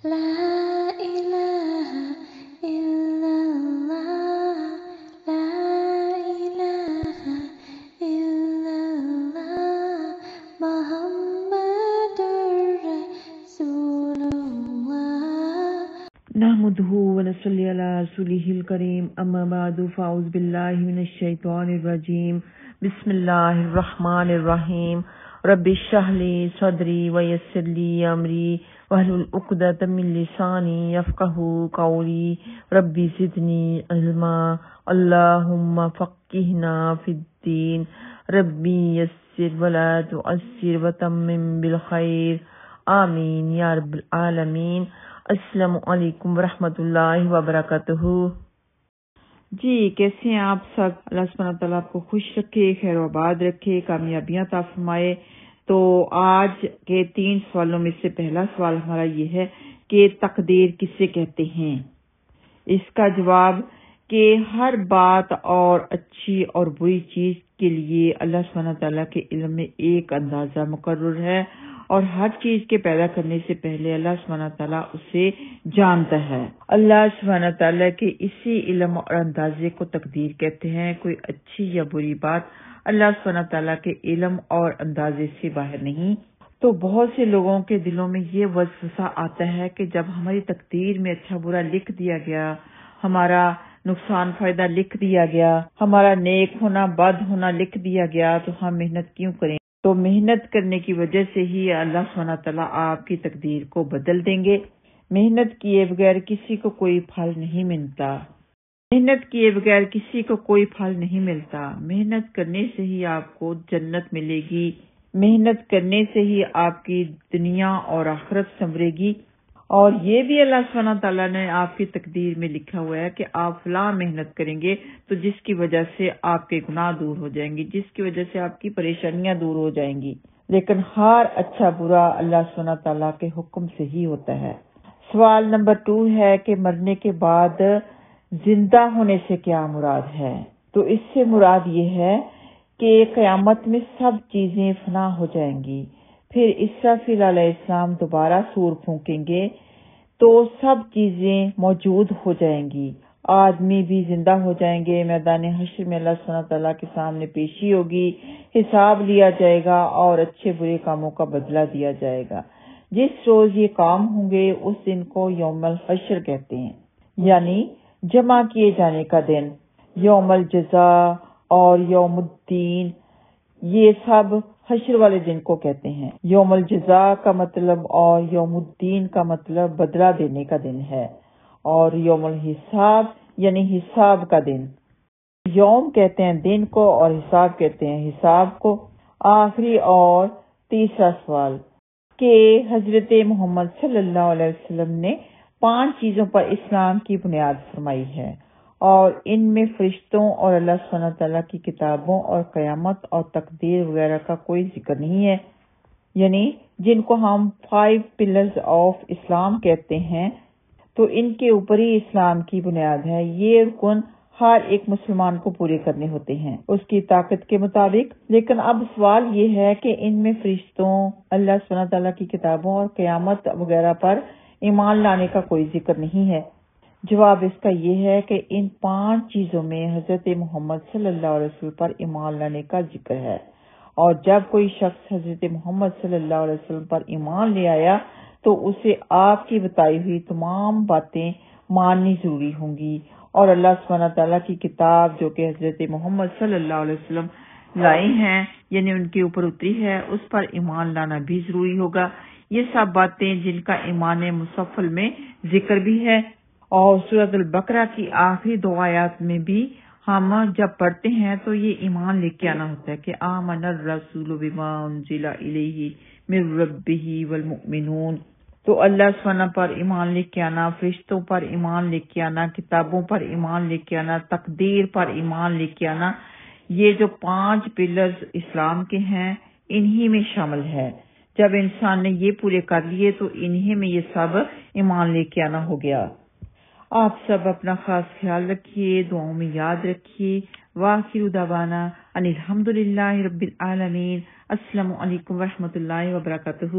لا الہ الا اللہ لا الہ الا اللہ محمد رسول اللہ نحمده ونصلي على رسوله الكريم اما بعد فاعوذ بالله من الشيطان الرجيم بسم الله الرحمن الرحيم رب اشرح لي صدري ويسر لي امري واحلل عقدة من لساني يفقهوا قولي رب زدني علما اللهم فقهنا في الدين ربي يسر ولا تعسر وتمم بالخير آمین یا رب العالمین۔ السلام علیکم ورحمۃ اللہ وبرکاتہ۔ جی کیسے ہیں آپ سب؟ اللہ سبحانہ وتعالیٰ آپ کو خوش رکھے، خیر و آباد رکھے، کامیابیاں عطا فرمائے۔ تو آج کے 3 سوالوں میں سے پہلا سوال ہمارا یہ ہے کہ تقدیر کسے کہتے ہیں؟ اس کا جواب کہ ہر بات اور اچھی اور بری چیز کے لیے اللہ سبحانہ وتعالیٰ کے علم میں ایک اندازہ مقرر ہے، اور ہر چیز کے پیدا کرنے سے پہلے اللہ سبحانہ تعالیٰ اسے جانتا ہے۔ اللہ سبحانہ تعالیٰ کے اسی علم اور اندازے کو تقدیر کہتے ہیں۔ کوئی اچھی یا بری بات اللہ سبحانہ تعالیٰ کے علم اور اندازے سے باہر نہیں۔ تو بہت سے لوگوں کے دلوں میں یہ وسوسہ آتا ہے کہ جب ہماری تقدیر میں اچھا برا لکھ دیا گیا، ہمارا نقصان فائدہ لکھ دیا گیا، ہمارا نیک ہونا بد ہونا لکھ دیا گیا، تو ہم محنت کیوں کریں؟ تو محنت کرنے کی وجہ سے ہی اللہ سبحانہ تعالیٰ آپ کی تقدیر کو بدل دیں گے۔ محنت کیے بغیر کسی کو کوئی پھل نہیں ملتا، محنت کیے بغیر کسی کو کوئی پھل نہیں ملتا۔ محنت کرنے سے ہی آپ کو جنت ملے گی، محنت کرنے سے ہی آپ کی دنیا اور آخرت سنورے گی۔ اور یہ بھی اللہ سبحانہ تعالیٰ نے آپ کی تقدیر میں لکھا ہوا ہے کہ آپ فلاں محنت کریں گے تو جس کی وجہ سے آپ کے گناہ دور ہو جائیں گے، جس کی وجہ سے آپ کی پریشانیاں دور ہو جائیں گی۔ لیکن ہر اچھا برا اللہ سبحانہ تعالیٰ کے حکم سے ہی ہوتا ہے۔ سوال نمبر 2 ہے کہ مرنے کے بعد زندہ ہونے سے کیا مراد ہے؟ تو اس سے مراد یہ ہے کہ قیامت میں سب چیزیں فنا ہو جائیں گی، پھر اسرافیل علیہ السلام دوبارہ سور پھونکیں گے تو سب چیزیں موجود ہو جائیں گی، آدمی بھی زندہ ہو جائیں گے، میدان حشر میں اللہ سبحانہ تعالیٰ کے سامنے پیشی ہوگی، حساب لیا جائے گا اور اچھے برے کاموں کا بدلہ دیا جائے گا۔ جس روز یہ کام ہوں گے اس دن کو یوم الحشر کہتے ہیں، یعنی جمع کیے جانے کا دن۔ یوم الجزاء اور یوم الدین یہ سب حشر والے دن کو کہتے ہیں۔ یوم الجزاء کا مطلب اور یوم الدین کا مطلب بدلہ دینے کا دن ہے، اور یوم الحساب یعنی حساب کا دن۔ یوم کہتے ہیں دن کو اور حساب کہتے ہیں حساب کو۔ آخری اور تیسرا سوال کہ حضرت محمد صلی اللہ علیہ وسلم نے 5 چیزوں پر اسلام کی بنیاد فرمائی ہے، اور ان میں فرشتوں اور اللہ سبحانہ تعالیٰ کی کتابوں اور قیامت اور تقدیر وغیرہ کا کوئی ذکر نہیں ہے، یعنی جن کو ہم 5 پلرز آف اسلام کہتے ہیں، تو ان کے اوپر ہی اسلام کی بنیاد ہے۔ یہ رکن ہر ایک مسلمان کو پورے کرنے ہوتے ہیں اس کی طاقت کے مطابق۔ لیکن اب سوال یہ ہے کہ ان میں فرشتوں، اللہ سبحانہ تعالیٰ کی کتابوں اور قیامت وغیرہ پر ایمان لانے کا کوئی ذکر نہیں ہے۔ جواب اس کا یہ ہے کہ ان 5 چیزوں میں حضرت محمد صلی اللہ علیہ وسلم پر ایمان لانے کا ذکر ہے، اور جب کوئی شخص حضرت محمد صلی اللہ علیہ وسلم پر ایمان لے آیا تو اسے آپ کی بتائی ہوئی تمام باتیں ماننی ضروری ہوں گی، اور اللہ سبحانہ تعالیٰ کی کتاب جو کہ حضرت محمد صلی اللہ علیہ وسلم لائے ہیں یعنی ان کے اوپر اتری ہے، اس پر ایمان لانا بھی ضروری ہوگا۔ یہ سب باتیں جن کا ایمان مصفل میں ذکر بھی ہے، اور سورۃ البقرہ کی آخری 2 آیات میں بھی ہم جب پڑھتے ہیں تو یہ ایمان لے کے آنا ہوتا ہے کہ آمن الرسول بما انزل الیہ من ربہ والمؤمنون۔ تو اللہ سبحانہ پر ایمان لے کے آنا، فرشتوں پر ایمان لے کے آنا، کتابوں پر ایمان لے کے آنا، تقدیر پر ایمان لے کے آنا، یہ جو 5 پلرز اسلام کے ہیں انہی میں شامل ہے۔ جب انسان نے یہ پورے کر لیے تو انہی میں یہ سب ایمان لے کے آنا ہو گیا۔ آپ سب اپنا خاص خیال رکھیے، دعاؤں میں یاد رکھیے۔ وآخر دعوانا ان الحمدللہ رب العالمین۔ السلام علیکم ورحمۃ اللہ وبرکاتہ۔